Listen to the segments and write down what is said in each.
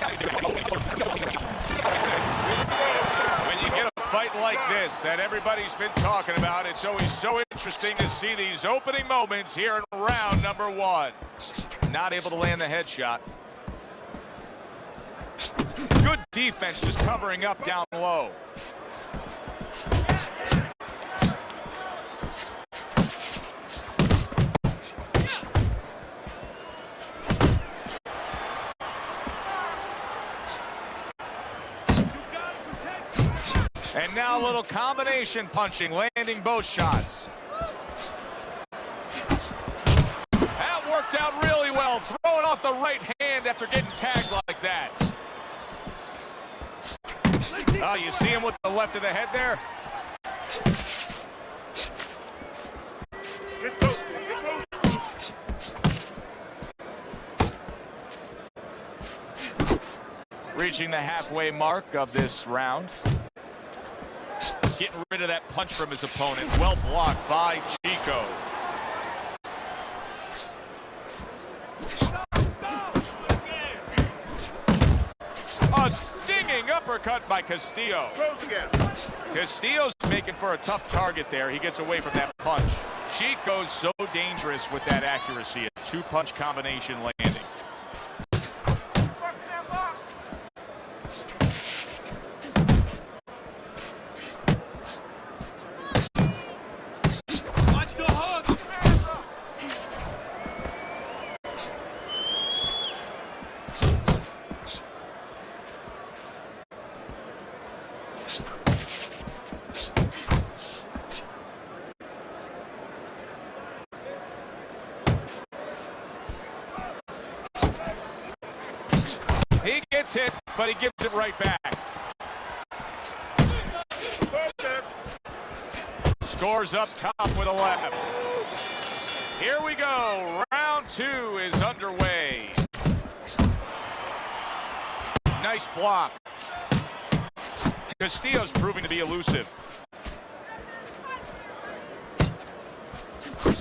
When you get a fight like this that everybody's been talking about, it's always so interesting to see these opening moments here in round number 1. Not able to land the headshot. Good defense just covering up down low. And now a little combination punching, landing both shots. That worked out really well, throwing off the right hand after getting tagged like that. Oh, you see him with the left of the head there? Get close, get close. Reaching the halfway mark of this round. Getting rid of that punch from his opponent. Well blocked by Chico. A stinging uppercut by Castillo. Close again. Castillo's making for a tough target there. He gets away from that punch. Chico's so dangerous with that accuracy. A two-punch combination landing. He gets hit, but he gives it right back. Scores up top with a left. Here we go. Round 2 is underway. Nice block. Castillo's proving to be elusive.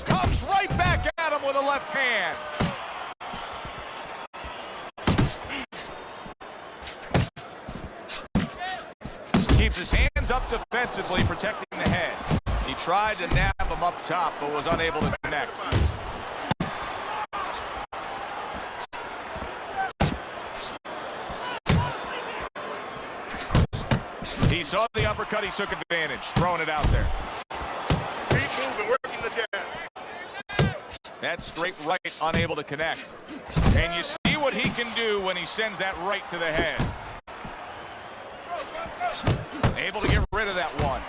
Comes right back at him with a left hand. Keeps his hands up defensively, protecting the head. He tried to nab him up top, but was unable to connect. He saw the uppercut, he took advantage, throwing it out there. Keep moving, working the jab. That straight right, unable to connect. And you see what he can do when he sends that right to the head. Able to get rid of that one.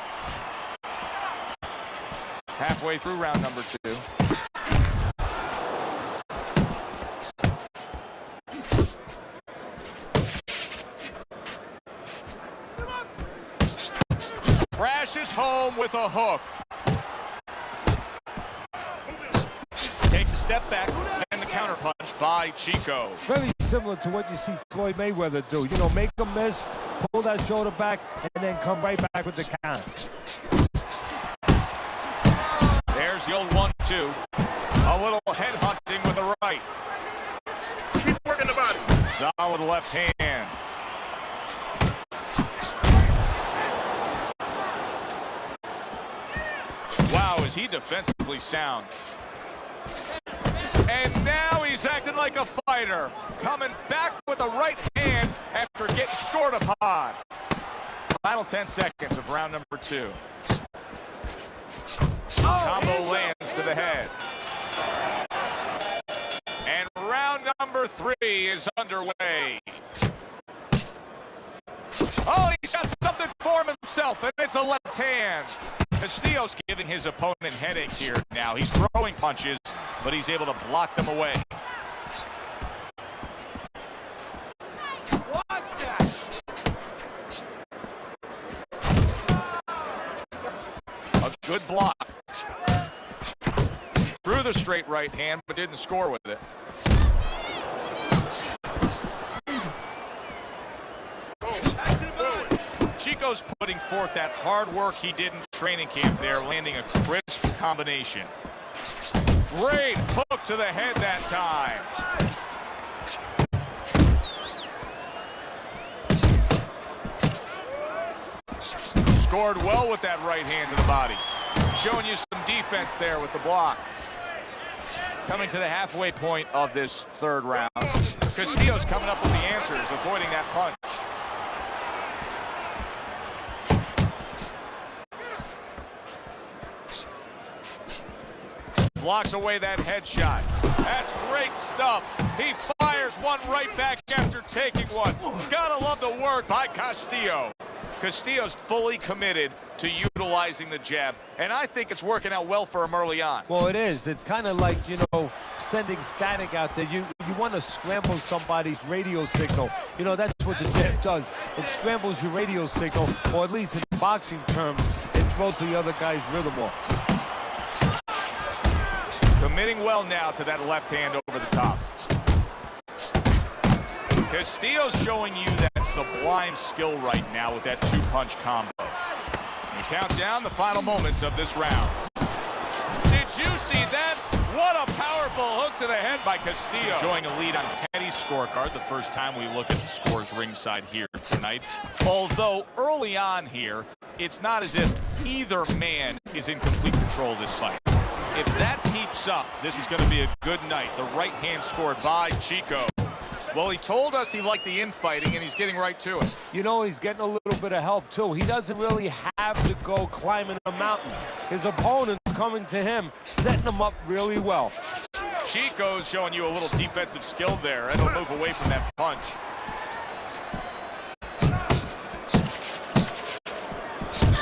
Halfway through round number 2. Crashes home with a hook. Takes a step back, and the counterpunch by Chico. Very similar to what you see Floyd Mayweather do. You know, make him miss, pull that shoulder back, and then come right back with the counter. There's the old 1-2. A little head hunting with the right. Keep working the body. Solid left hand. Wow, is he defensively sound. And now he's acting like a fighter. Coming back with the right hand after getting scored upon. Final 10 seconds of round number 2. Combo lands to the head. And round number 3 is underway. Oh, he's got something for himself, and it's a left hand. Castillo's giving his opponent headaches here now. He's throwing punches, but he's able to block them away. Watch that. A good block. Threw the straight right hand, but didn't score with it. Chico's putting forth that hard work he did in training camp there, landing a crisp combination. Great hook to the head that time. scored well with that right hand to the body. Showing you some defense there with the block. Coming to the halfway point of this third round. Castillo's coming up with the answers, avoiding that punch. Blocks away that headshot. That's great stuff. He fires one right back after taking one. Gotta love the work by Castillo. Castillo's fully committed to utilizing the jab, and I think it's working out well for him early on. Well, it is. It's kind of like, you know, sending static out there. You want to scramble somebody's radio signal. You know, that's what the jab does. It scrambles your radio signal, or at least in boxing terms, it throws the other guy's rhythm off. Committing well now to that left hand over the top. Castillo's showing you that sublime skill right now with that two-punch combo. We count down the final moments of this round. Did you see that? What a powerful hook to the head by Castillo. Enjoying a lead on Teddy's scorecard, the first time we look at the scores ringside here tonight. Although early on here, it's not as if either man is in complete control of this fight. If that keeps up, this is going to be a good night. The right hand scored by Chico. Well, he told us he liked the infighting, and he's getting right to it. You know, he's getting a little bit of help, too. He doesn't really have to go climbing a mountain. His opponent's coming to him, setting him up really well. Chico's showing you a little defensive skill there, and he'll move away from that punch.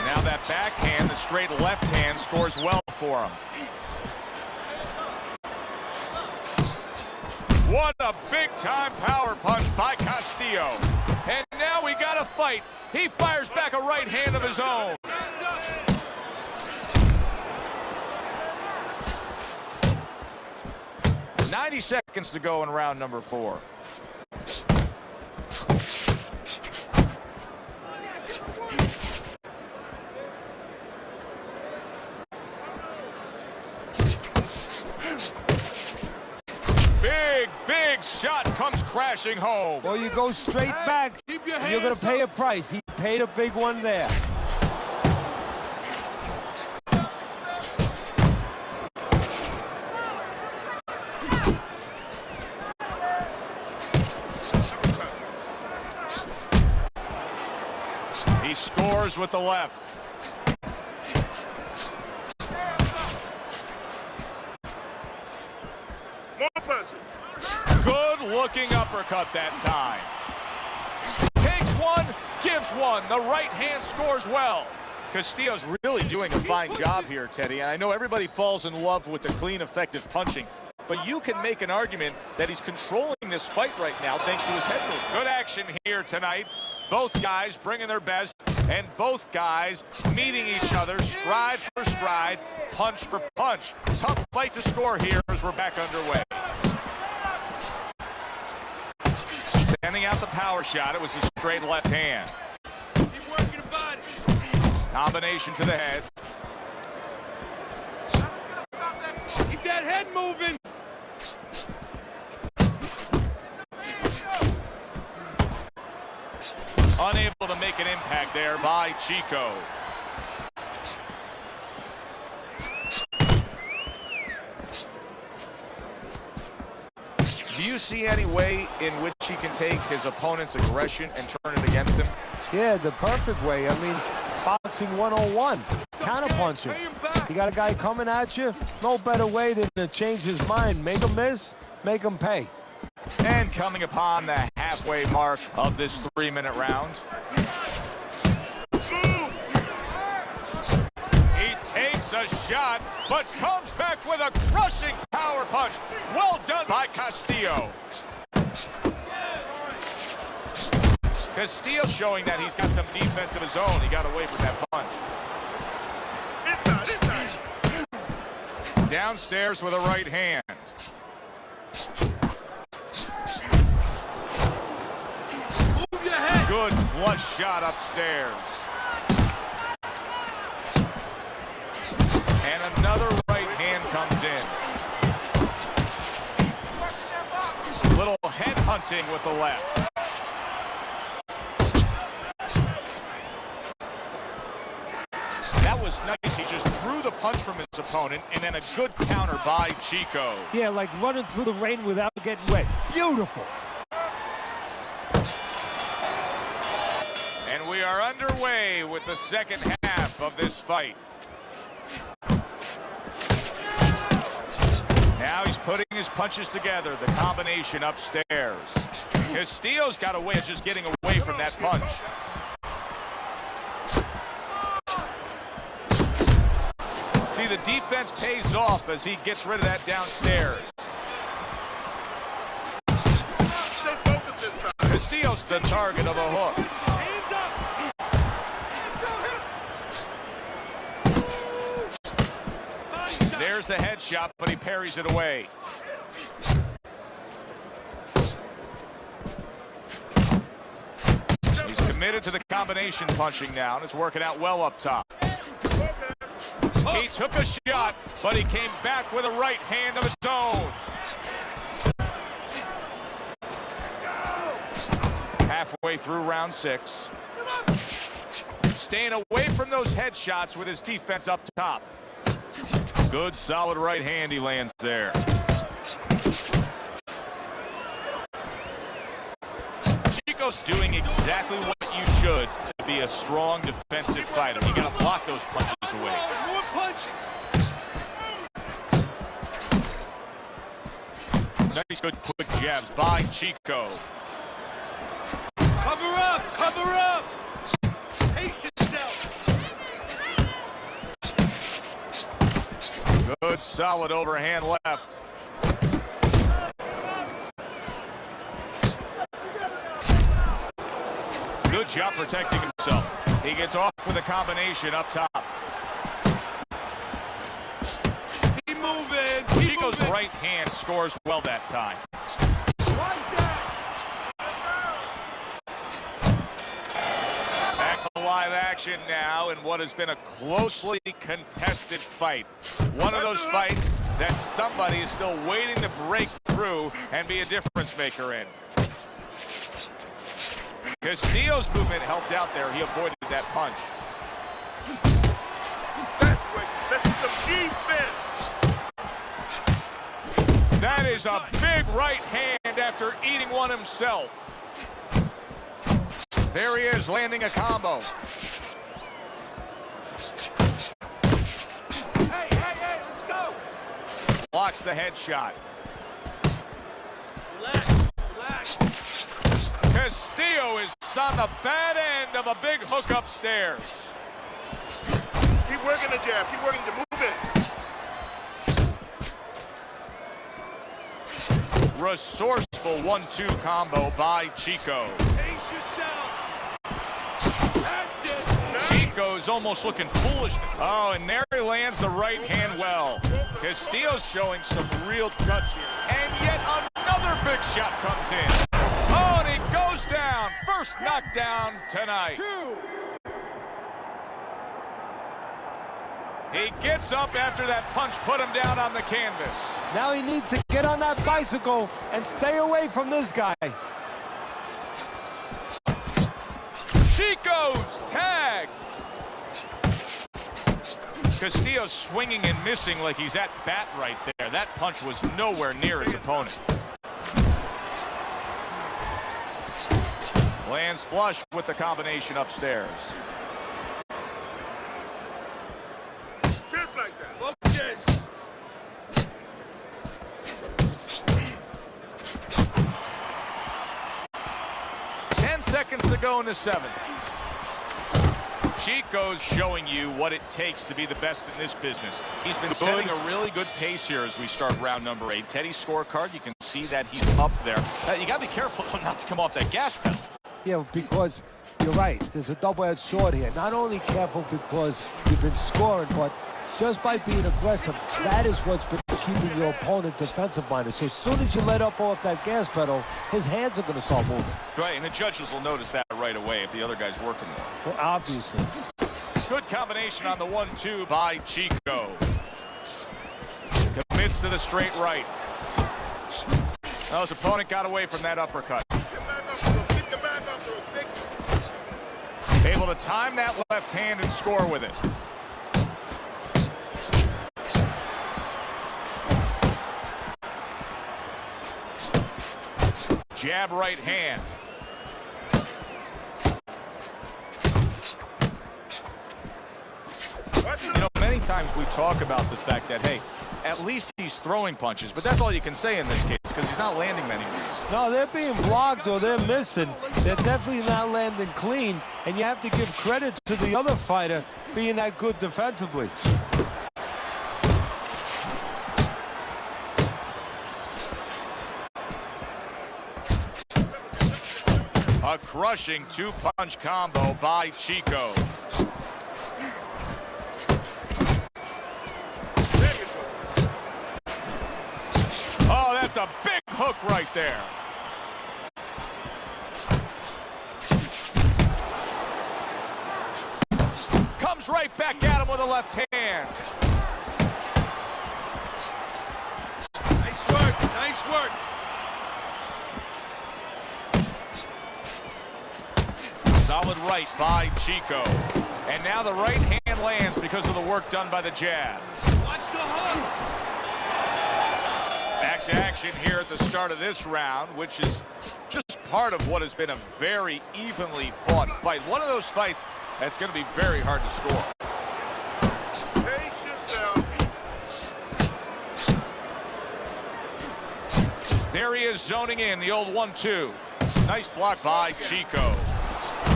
Now that backhand, the straight left hand, scores well for him. What a big-time power punch by Castillo. And now we got a fight. He fires back a right hand of his own. "90 seconds to go in round number 4. Big shot comes crashing home. Well, you go straight back. You're going to pay a price. He paid a big one there. He scores with the left. More punches. Good-looking uppercut that time. Takes one, gives one. The right hand scores well. Castillo's really doing a fine job here, Teddy. And I know everybody falls in love with the clean, effective punching, but you can make an argument that he's controlling this fight right now thanks to his head movement. Good action here tonight. Both guys bringing their best, and both guys meeting each other stride for stride, punch for punch. Tough fight to score here as we're back underway. Sending out the power shot. It was a straight left hand. Keep working the body. Combination to the head. Keep that head moving. Unable to make an impact there by Chico. Do you see any way in which he can take his opponent's aggression and turn it against him? Yeah, the perfect way. I mean, boxing 101, counterpunching. You got a guy coming at you, no better way than to change his mind. Make him miss, make him pay. And coming upon the halfway mark of this 3-minute round. He takes a shot, but comes back with a crushing power punch. Well done by Castillo. Castillo showing that he's got some defense of his own. He got away from that punch. Downstairs with a right hand. Move your head. Good flush shot upstairs. And another right hand comes in. Little head hunting with the left. was nice. He just drew the punch from his opponent, and then a good counter by Chico. Yeah, like running through the rain without getting wet. Beautiful. And we are underway with the second half of this fight. Now he's putting his punches together, the combination upstairs. Castillo's got a way of just getting away from that punch. See, the defense pays off as he gets rid of that downstairs. Castillo's the target of a hook. There's the headshot, but he parries it away. He's committed to the combination punching now, and it's working out well up top. He took a shot, but he came back with a right hand of his own. Halfway through round 6. Staying away from those headshots with his defense up top. Good, solid right hand he lands there. Chico's doing exactly what you should to be a strong defensive fighter. You got to block those punches away. More punches. Nice, good, quick jabs by Chico. Cover up, cover up. Pace yourself. Good, solid overhand left. Good job protecting himself. He gets off with a combination up top. Keep moving. Chico's right hand scores well that time. Back to live action now in what has been a closely contested fight. One of those fights that somebody is still waiting to break through and be a difference maker in. Castillo's movement helped out there. He avoided that punch. That's some defense. That is a big right hand after eating one himself. There he is, landing a combo. Hey, let's go. Blocks the headshot. Relax. Castillo is on the bad end of a big hook upstairs. Keep working the jab. Keep working to move it. Resourceful 1-2 combo by Chico. Pace yourself. That's it. Chico's almost looking foolish. Oh, and there he lands the right hand well. Castillo's showing some real guts here. And yet another big shot comes in. Oh, and he goes down. First knockdown tonight. He gets up after that punch put him down on the canvas. Now he needs to get on that bicycle and stay away from this guy. Chico's tagged. Castillo's swinging and missing like he's at bat right there. That punch was nowhere near his opponent. Lands flush with the combination upstairs. Just like that. Focus. 10 seconds to go in the 7th. Chico's showing you what it takes to be the best in this business. He's been setting a really good pace here as we start round number 8. Teddy's scorecard, you can see that he's up there. You got to be careful not to come off that gas pedal. Yeah, because you're right. There's a double-edged sword here. Not only careful because you've been scoring, but just by being aggressive, that is what's been keeping your opponent defensive-minded. So as soon as you let up off that gas pedal, his hands are going to start moving. Right, and the judges will notice that right away if the other guy's working more. Well, obviously. Good combination on the 1-2 by Chico. Commits to the straight right. Now his opponent got away from that uppercut. Able to time that left hand and score with it. Jab right hand. You know, many times we talk about the fact that, hey, at least he's throwing punches, but that's all you can say in this case because he's not landing many of these. No, they're being blocked or they're missing. They're definitely not landing clean, and you have to give credit to the other fighter being that good defensively. A crushing two-punch combo by Chico. Oh, that's a big hook right there. Comes right back at him with a left hand. Nice work, nice work. Solid right by Chico. And now the right hand lands because of the work done by the jab. Watch the hook. Back to action here at the start of this round, which is just part of what has been a very evenly fought fight. One of those fights that's going to be very hard to score. Pace yourself. There he is zoning in, the old 1-2. Nice block by Chico.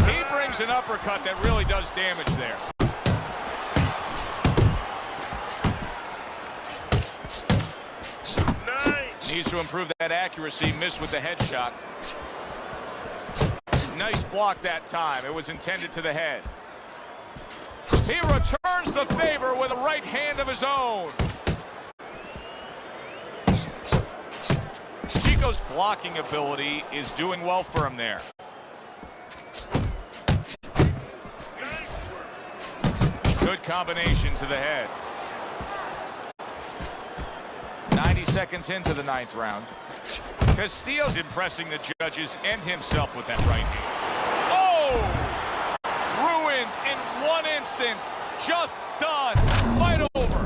He brings an uppercut that really does damage there. Nice. Needs to improve that accuracy. Missed with the headshot. Nice block that time. It was intended to the head. He returns the favor with a right hand of his own. Chico's blocking ability is doing well for him there. Good combination to the head. 90 seconds into the 9th round. Castillo's impressing the judges and himself with that right hand. Oh! Ruined in one instance. Just done. Fight over.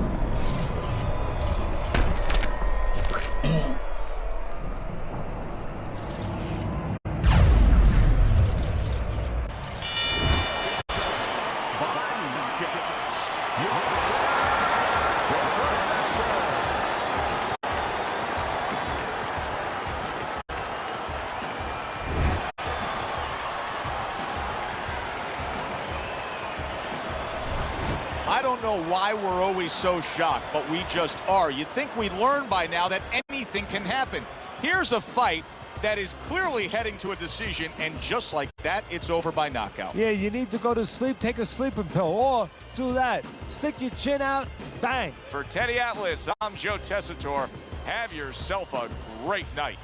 I don't know why we're always so shocked, but we just are. You'd think we'd learn by now that anything can happen. Here's a fight that is clearly heading to a decision, and just like that, it's over by knockout. Yeah, you need to go to sleep, take a sleeping pill, or do that. Stick your chin out, bang. For Teddy Atlas, I'm Joe Tessitore. Have yourself a great night.